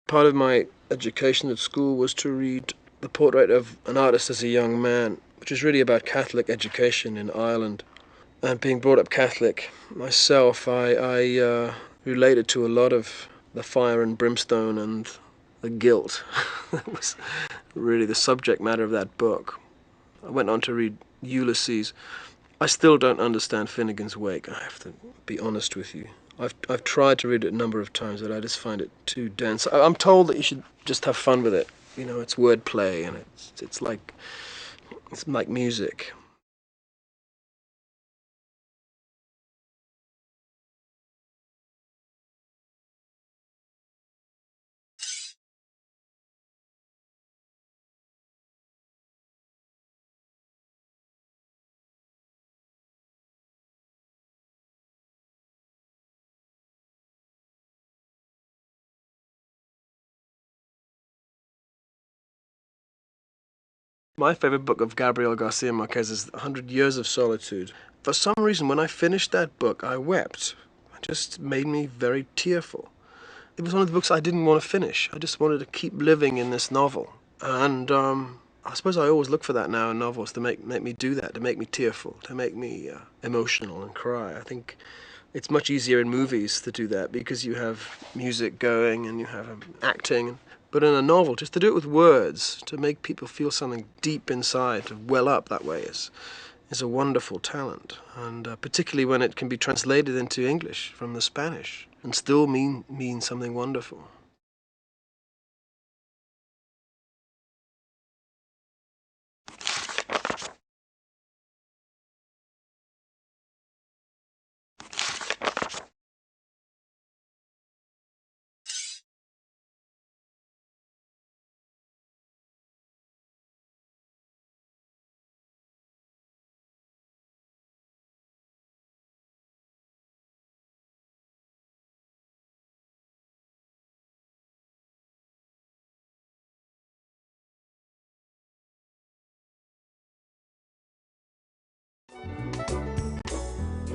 Part of my education at school was to read The Portrait of an Artist as a Young Man, which is really about Catholic education in Ireland. And being brought up Catholic myself, I related to a lot of the fire and brimstone and the guilt. That was really the subject matter of that book. I went on to read Ulysses. I still don't understand Finnegan's Wake, I have to be honest with you. I've tried to read it a number of times, but I just find it too dense. I'm told that you should just have fun with it. You know, it's wordplay and it's like music. My favorite book of Gabriel Garcia Marquez is 100 Years of Solitude. For some reason, when I finished that book, I wept. It just made me very tearful. It was one of the books I didn't want to finish. I just wanted to keep living in this novel. And I suppose I always look for that now in novels, to make me do that, to make me tearful, to make me emotional and cry. I think it's much easier in movies to do that because you have music going and you have acting. But in a novel, just to do it with words, to make people feel something deep inside, to well up that way, is a wonderful talent. And particularly when it can be translated into English from the Spanish and still mean something wonderful.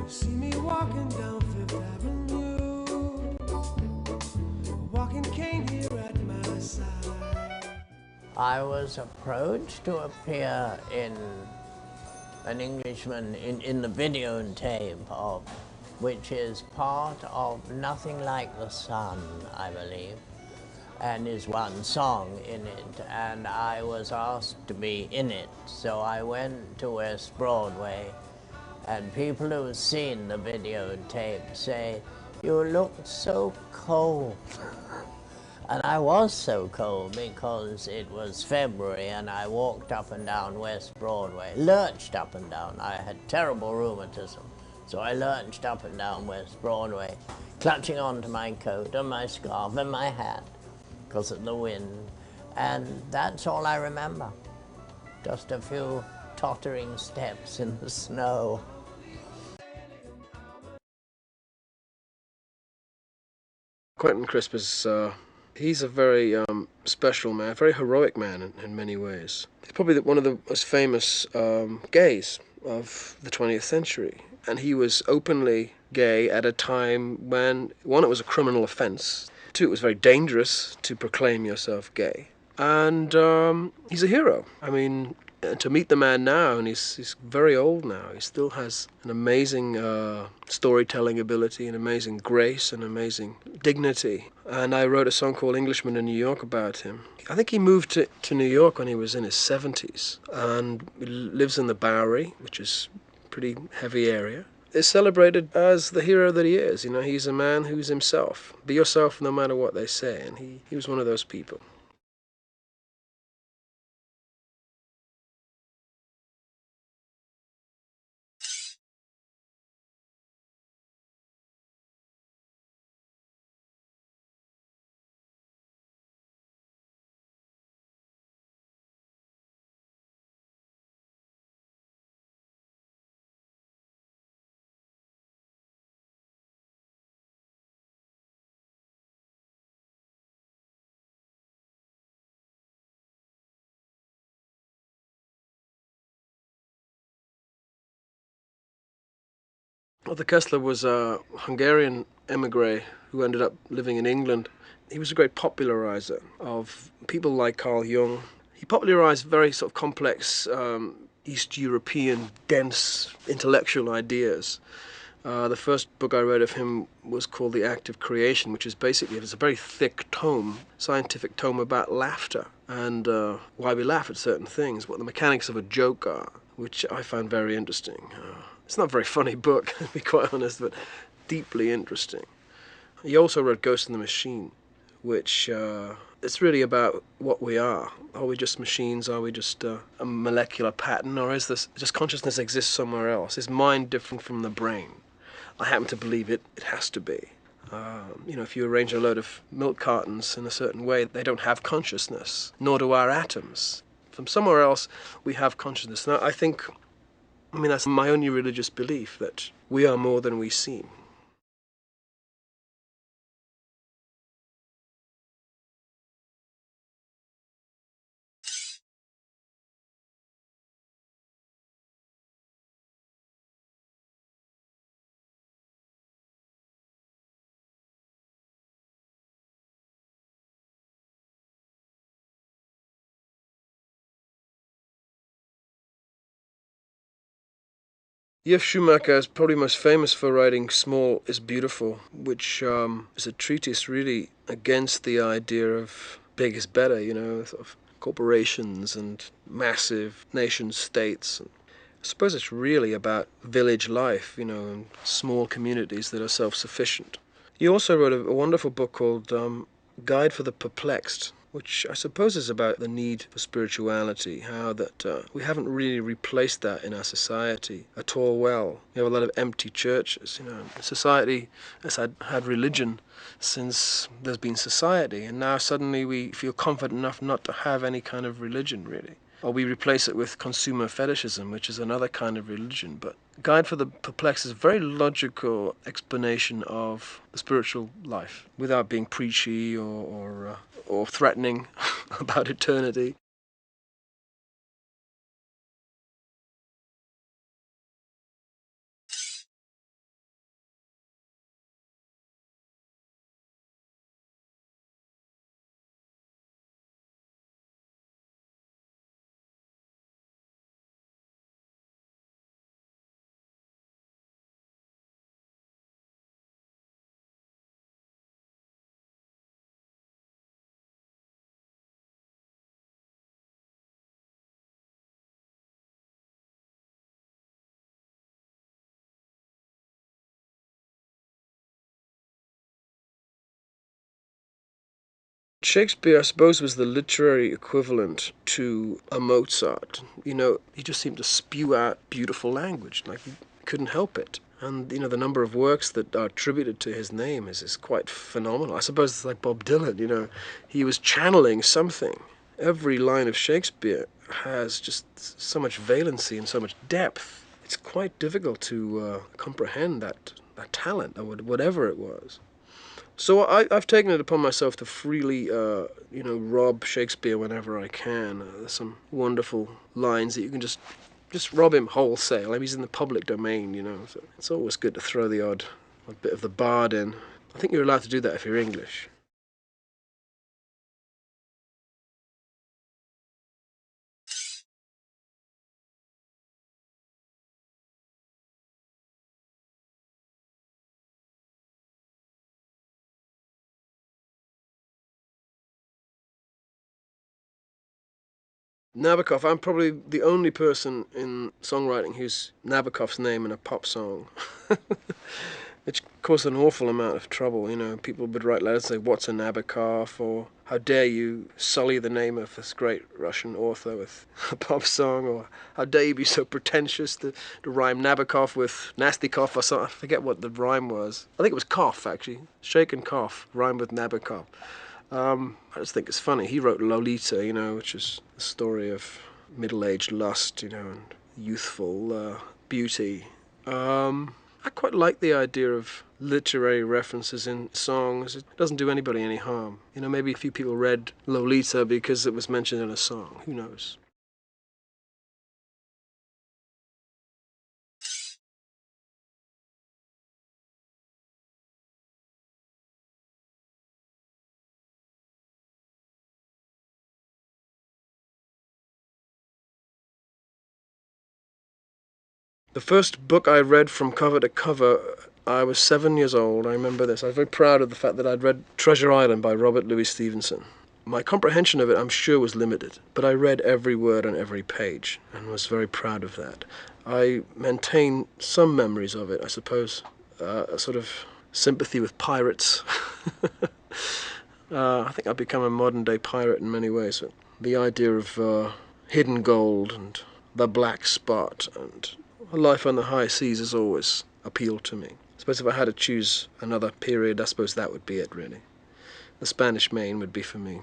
See me walking down Fifth Avenue, a walking cane here at my side. I was approached to appear in an Englishman in the videotape of, which is part of Nothing Like the Sun, I believe, and is one song in it, and I was asked to be in it, so I went to West Broadway, and people who've seen the videotape say, "You looked so cold." And I was so cold because it was February and I walked up and down West Broadway, lurched up and down. I had terrible rheumatism, so I lurched up and down West Broadway, clutching onto my coat and my scarf and my hat because of the wind. And that's all I remember. Just a few tottering steps in the snow. Quentin Crisp is he's a very special man, a very heroic man in many ways. He's probably one of the most famous gays of the 20th century. And he was openly gay at a time when, one, it was a criminal offense. Two, it was very dangerous to proclaim yourself gay. And he's a hero. I mean, to meet the man now, and he's very old now, he still has an amazing storytelling ability, an amazing grace, an amazing dignity. And I wrote a song called Englishman in New York about him. I think he moved to New York when he was in his 70s and lives in the Bowery, which is a pretty heavy area. Is celebrated as the hero that he is. You know, he's a man who's himself. Be yourself no matter what they say. And he was one of those people. Arthur Koestler was a Hungarian emigre who ended up living in England. He was a great popularizer of people like Carl Jung. He popularized very sort of complex East European, dense intellectual ideas. The first book I read of him was called The Act of Creation, which is basically, it's a very thick tome, scientific tome about laughter and why we laugh at certain things, what the mechanics of a joke are, which I found very interesting. It's not a very funny book, to be quite honest, but deeply interesting. He also wrote Ghost in the Machine, which it's really about what we are. Are we just machines? Are we just a molecular pattern? Or is this just consciousness exists somewhere else? Is mind different from the brain? I happen to believe it has to be. If you arrange a load of milk cartons in a certain way, they don't have consciousness, nor do our atoms. From somewhere else, we have consciousness. Now, that's my only religious belief, that we are more than we seem. Jeff Schumacher is probably most famous for writing Small is Beautiful, which is a treatise really against the idea of big is better, sort of corporations and massive nation states. I suppose it's really about village life, and small communities that are self-sufficient. He also wrote a wonderful book called Guide for the Perplexed, which I suppose is about the need for spirituality, how that we haven't really replaced that in our society at all well. We have a lot of empty churches. Society has had religion since there's been society, and now suddenly we feel confident enough not to have any kind of religion, really. Or we replace it with consumer fetishism, which is another kind of religion. But Guide for the Perplexed is a very logical explanation of the spiritual life, without being preachy or threatening about eternity. Shakespeare, I suppose, was the literary equivalent to a Mozart. He just seemed to spew out beautiful language, like he couldn't help it. And, the number of works that are attributed to his name is quite phenomenal. I suppose it's like Bob Dylan, he was channeling something. Every line of Shakespeare has just so much valency and so much depth. It's quite difficult to comprehend that talent, or whatever it was. So I've taken it upon myself to freely, rob Shakespeare whenever I can. There's some wonderful lines that you can just rob him wholesale. I mean, he's in the public domain, So it's always good to throw the odd bit of the bard in. I think you're allowed to do that if you're English. Nabokov, I'm probably the only person in songwriting who's Nabokov's name in a pop song. Which caused an awful amount of trouble. People would write letters and say, "What's a Nabokov?" or "How dare you sully the name of this great Russian author with a pop song?" or "How dare you be so pretentious to rhyme Nabokov with Nastikov?" or something. I forget what the rhyme was. I think it was cough, actually. Shake and cough rhymed with Nabokov. I just think it's funny. He wrote Lolita, which is the story of middle-aged lust, and youthful beauty. I quite like the idea of literary references in songs. It doesn't do anybody any harm. Maybe a few people read Lolita because it was mentioned in a song. Who knows? The first book I read from cover to cover, I was 7 years old. I remember this. I was very proud of the fact that I'd read Treasure Island by Robert Louis Stevenson. My comprehension of it, I'm sure, was limited, but I read every word on every page and was very proud of that. I maintain some memories of it, I suppose, a sort of sympathy with pirates. I think I've become a modern-day pirate in many ways. The idea of hidden gold and the black spot and life on the high seas has always appealed to me. I suppose if I had to choose another period, I suppose that would be it, really. The Spanish Main would be for me.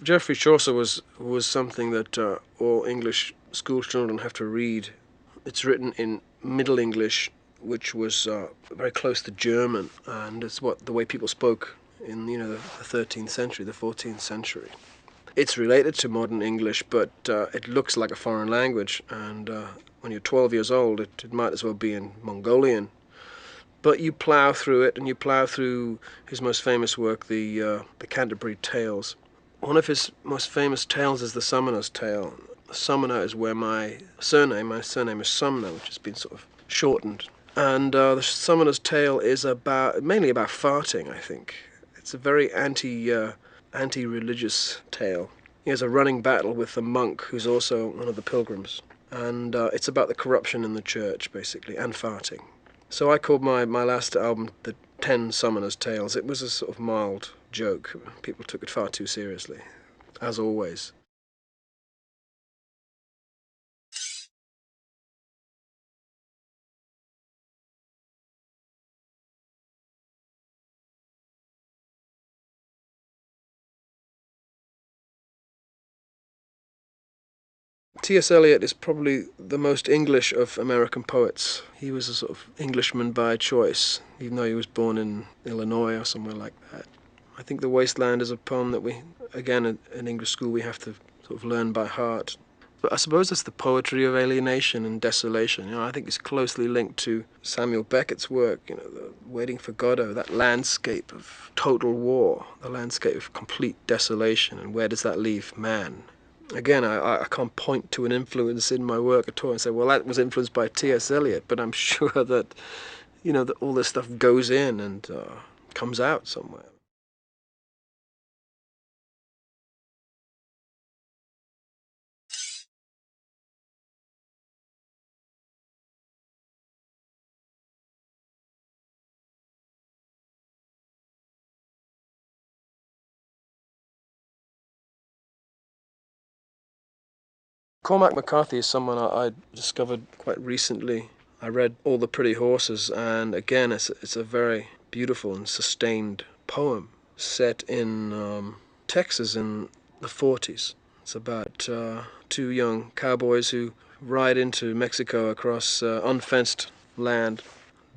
Geoffrey Chaucer was something that all English school children have to read. It's written in Middle English, which was very close to German, and it's what the way people spoke in the 13th century, the 14th century. It's related to modern English, but it looks like a foreign language, and when you're 12 years old, it might as well be in Mongolian. But you plough through it, and you plough through his most famous work, the Canterbury Tales. One of his most famous tales is the Summoner's Tale. Summoner is where my surname is Sumner, which has been sort of shortened. And the Summoner's Tale is mainly about farting, I think. It's a very anti-religious tale. He has a running battle with the monk, who's also one of the pilgrims. And it's about the corruption in the church, basically, and farting. So I called my last album the 10 Summoner's Tales. It was a sort of mild joke. People took it far too seriously, as always. T.S. Eliot is probably the most English of American poets. He was a sort of Englishman by choice, even though he was born in Illinois or somewhere like that. I think The Wasteland is a poem that again, in English school, we have to sort of learn by heart. But I suppose it's the poetry of alienation and desolation. I think it's closely linked to Samuel Beckett's work, the Waiting for Godot, that landscape of total war, the landscape of complete desolation, and where does that leave man? Again, I can't point to an influence in my work at all and say, well, that was influenced by T.S. Eliot, but I'm sure that, that all this stuff goes in and comes out somewhere. Cormac McCarthy is someone I discovered quite recently. I read All the Pretty Horses, and again, it's a very beautiful and sustained poem set in Texas in the 40s. It's about two young cowboys who ride into Mexico across unfenced land.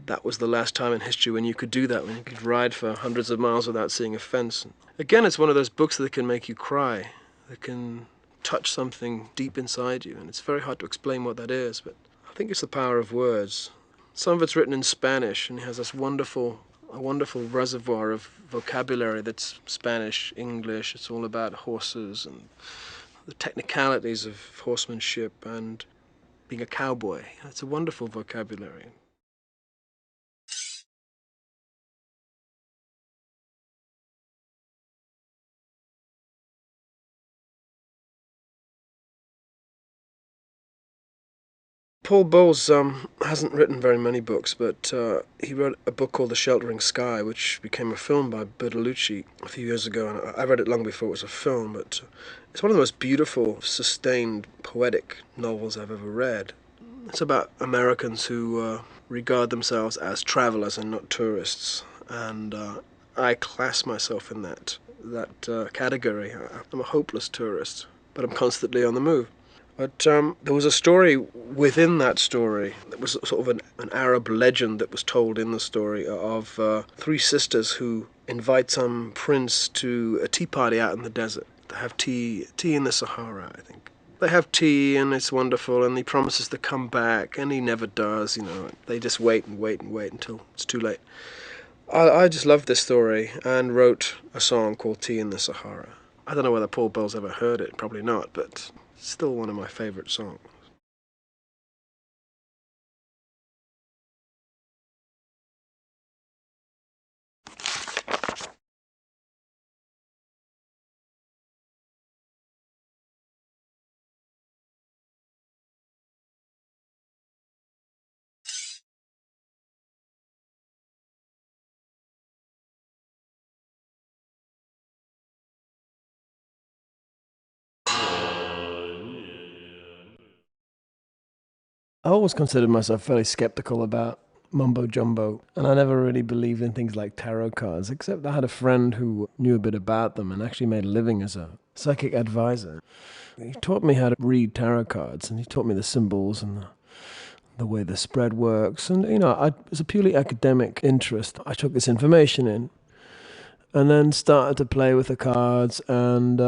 That was the last time in history when you could do that, when you could ride for hundreds of miles without seeing a fence. Again, it's one of those books that can make you cry, that can touch something deep inside you, and it's very hard to explain what that is, but I think it's the power of words. Some of it's written in Spanish, and he has a wonderful reservoir of vocabulary that's Spanish, English. It's all about horses and the technicalities of horsemanship and being a cowboy. It's a wonderful vocabulary. Paul Bowles hasn't written very many books, but he wrote a book called The Sheltering Sky, which became a film by Bertolucci a few years ago, and I read it long before it was a film, but it's one of the most beautiful, sustained, poetic novels I've ever read. It's about Americans who regard themselves as travelers and not tourists, and I class myself in that category. I'm a hopeless tourist, but I'm constantly on the move. But there was a story within that story that was sort of an Arab legend that was told in the story of three sisters who invite some prince to a tea party out in the desert. To have tea in the Sahara, I think. They have tea and it's wonderful, and he promises to come back and he never does, They just wait and wait and wait until it's too late. I just loved this story and wrote a song called Tea in the Sahara. I don't know whether Paul Bell's ever heard it, probably not, but it's still one of my favourite songs. I always considered myself fairly skeptical about mumbo jumbo, and I never really believed in things like tarot cards, except I had a friend who knew a bit about them and actually made a living as a psychic advisor. He taught me how to read tarot cards, and he taught me the symbols and the way the spread works. And, it was a purely academic interest. I took this information in and then started to play with the cards and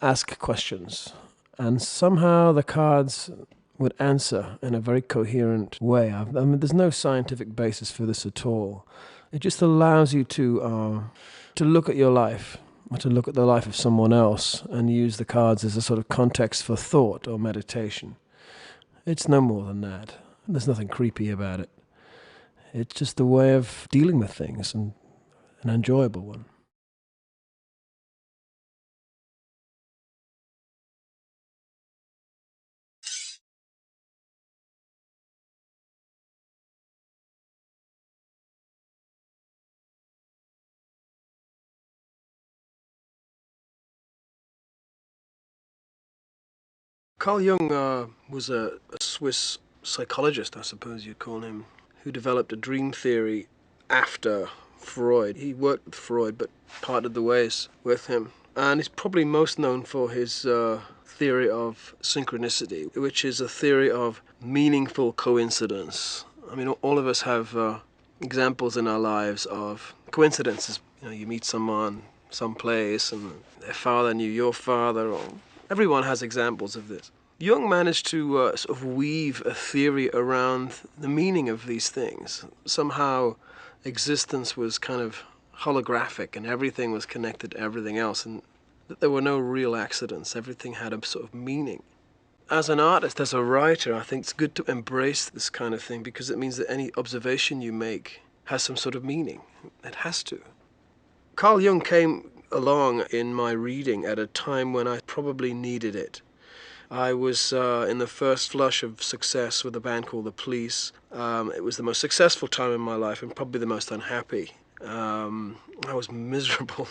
ask questions. And somehow the cards would answer in a very coherent way. There's no scientific basis for this at all. It just allows you to look at your life, or to look at the life of someone else, and use the cards as a sort of context for thought or meditation. It's no more than that. There's nothing creepy about it. It's just a way of dealing with things, and an enjoyable one. Carl Jung was a Swiss psychologist, I suppose you'd call him, who developed a dream theory after Freud. He worked with Freud, but parted the ways with him. And he's probably most known for his theory of synchronicity, which is a theory of meaningful coincidence. I mean, all of us have examples in our lives of coincidences. You meet someone someplace and their father knew your father, or everyone has examples of this. Jung managed to sort of weave a theory around the meaning of these things. Somehow existence was kind of holographic and everything was connected to everything else, and that there were no real accidents. Everything had a sort of meaning. As an artist, as a writer, I think it's good to embrace this kind of thing, because it means that any observation you make has some sort of meaning. It has to. Carl Jung came along in my reading at a time when I probably needed it. I was in the first flush of success with a band called The Police. It was the most successful time in my life and probably the most unhappy. I was miserable.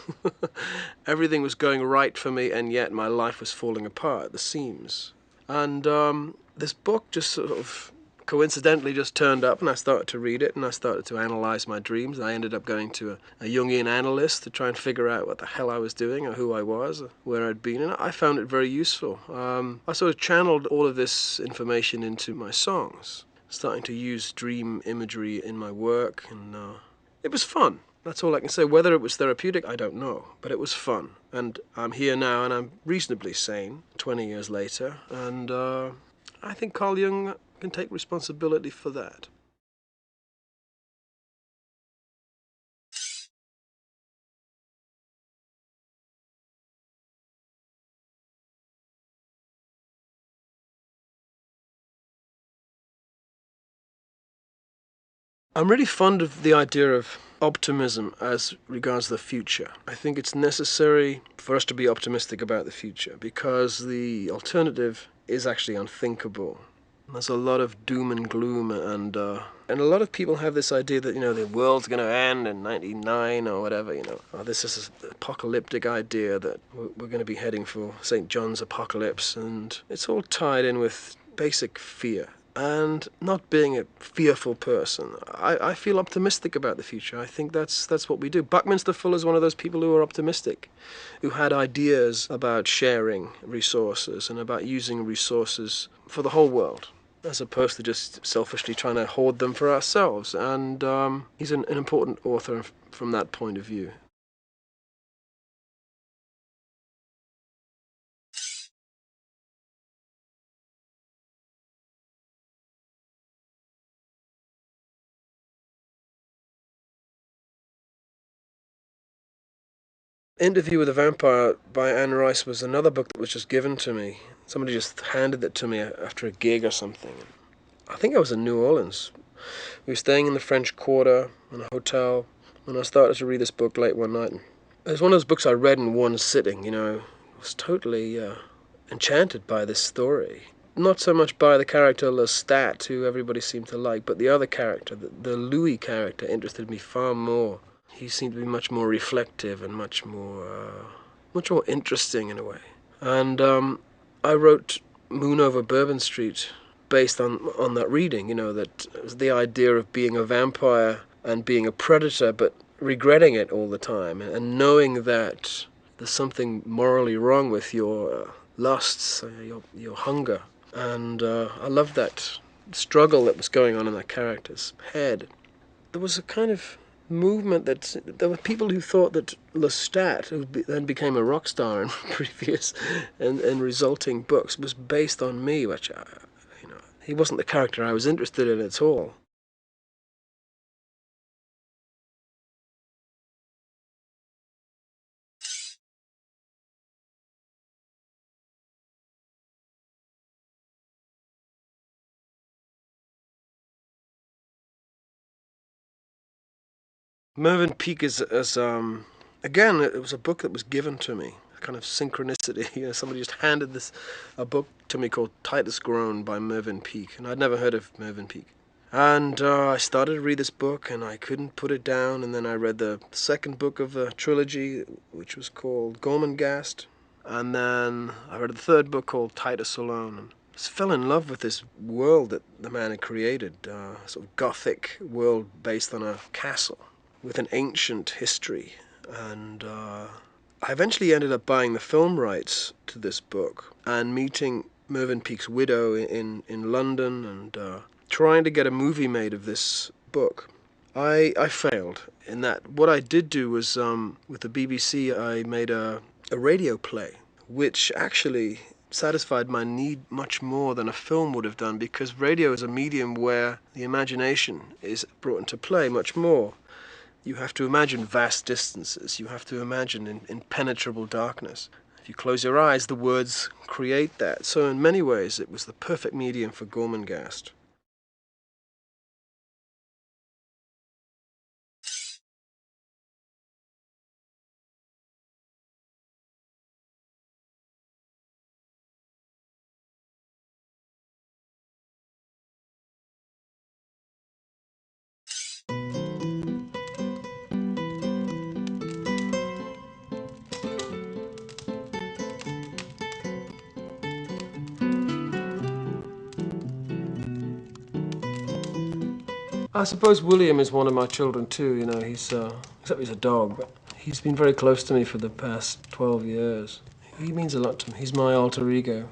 Everything was going right for me, and yet my life was falling apart at the seams. And this book just sort of coincidentally just turned up, and I started to read it, and I started to analyze my dreams. I ended up going to a Jungian analyst to try and figure out what the hell I was doing, or who I was, or where I'd been, and I found it very useful. I sort of channeled all of this information into my songs, starting to use dream imagery in my work, and it was fun. That's all I can say. Whether it was therapeutic, I don't know, but it was fun. And I'm here now, and I'm reasonably sane 20 years later, and I think Carl Jung can take responsibility for that. I'm really fond of the idea of optimism as regards the future. I think it's necessary for us to be optimistic about the future, because the alternative is actually unthinkable. There's a lot of doom and gloom, and a lot of people have this idea that the world's going to end in 99 or whatever. This is an apocalyptic idea that we're going to be heading for St. John's apocalypse, and it's all tied in with basic fear. And not being a fearful person, I feel optimistic about the future. I think that's what we do. Buckminster Fuller's one of those people who are optimistic, who had ideas about sharing resources and about using resources for the whole world, as opposed to just selfishly trying to hoard them for ourselves. And he's an important author from that point of view. Interview with a Vampire by Anne Rice was another book that was just given to me. Somebody just handed it to me after a gig or something. I think I was in New Orleans. We were staying in the French Quarter in a hotel, and I started to read this book late one night. It was one of those books I read in one sitting, you know. I was totally enchanted by this story. Not so much by the character Lestat, who everybody seemed to like, but the other character, the Louis character, interested me far more. He seemed to be much more reflective and much more interesting in a way. And I wrote Moon Over Bourbon Street based on that reading, you know, that it was the idea of being a vampire and being a predator, but regretting it all the time, and knowing that there's something morally wrong with your lusts, your hunger. And I loved that struggle that was going on in that character's head. There was a kind of movement that there were people who thought that Lestat, who then became a rock star in previous and resulting books, was based on me, which he wasn't the character I was interested in at all. Mervyn Peake is again, it was a book that was given to me, a kind of synchronicity. You know, somebody just handed a book to me called Titus Groan by Mervyn Peake, and I'd never heard of Mervyn Peake. And I started to read this book, and I couldn't put it down. And then I read the second book of the trilogy, which was called Gormenghast. And then I read the third book called Titus Alone, and just fell in love with this world that the man had created, a sort of gothic world based on a castle with an ancient history. And I eventually ended up buying the film rights to this book and meeting Mervyn Peake's widow in London and trying to get a movie made of this book. I failed in that. What I did do was, with the BBC, I made a radio play, which actually satisfied my need much more than a film would have done, because radio is a medium where the imagination is brought into play much more. You have to imagine vast distances. You have to imagine impenetrable darkness. If you close your eyes, the words create that. So in many ways, it was the perfect medium for Gormenghast. I suppose William is one of my children too. You know, except he's a dog, but he's been very close to me for the past 12 years. He means a lot to me. He's my alter ego.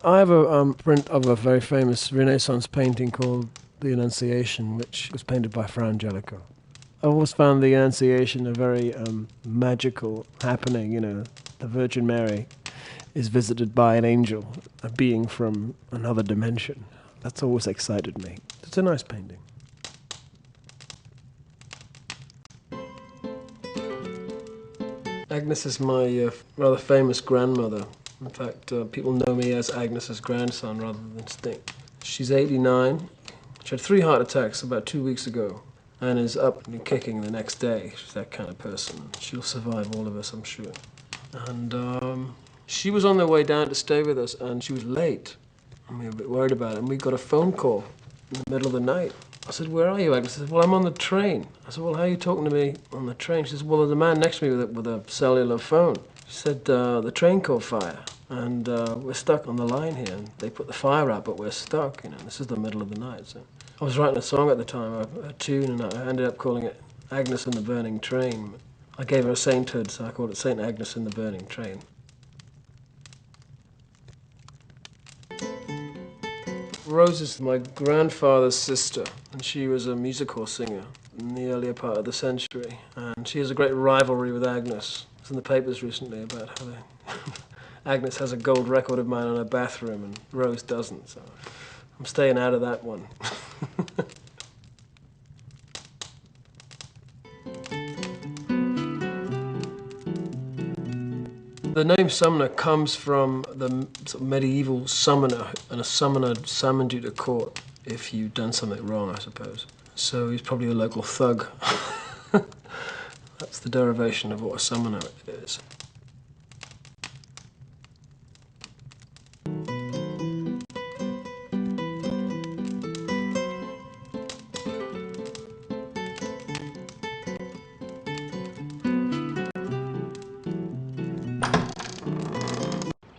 I have a print of a very famous Renaissance painting called The Annunciation, which was painted by Fra Angelico. I've always found the Annunciation a very magical happening. You know, the Virgin Mary is visited by an angel, a being from another dimension. That's always excited me. It's a nice painting. Agnes is my rather famous grandmother. In fact, people know me as Agnes's grandson rather than Sting. She's 89. She had 3 heart attacks about 2 weeks ago and is up and kicking the next day. She's that kind of person. She'll survive all of us, I'm sure. And she was on their way down to stay with us, and she was late. And we were a bit worried about it, and we got a phone call in the middle of the night. I said, "Where are you, Agnes?" She said, "Well, I'm on the train." I said, "Well, how are you talking to me on the train?" She says, "Well, there's a man next to me with a cellular phone." She said, "The train caught fire, and we're stuck on the line here. And they put the fire out, but we're stuck. You know, this is the middle of the night." So I was writing a song at the time, a tune, and I ended up calling it Agnes and the Burning Train. I gave her a sainthood, so I called it Saint Agnes and the Burning Train. Rose is my grandfather's sister, and she was a music hall singer in the earlier part of the century. And she has a great rivalry with Agnes. It's in the papers recently about how Agnes has a gold record of mine in her bathroom, and Rose doesn't. So I'm staying out of that one. The name summoner comes from the sort of medieval summoner, and a summoner summoned you to court if you'd done something wrong, I suppose. So he's probably a local thug. That's the derivation of what a summoner is.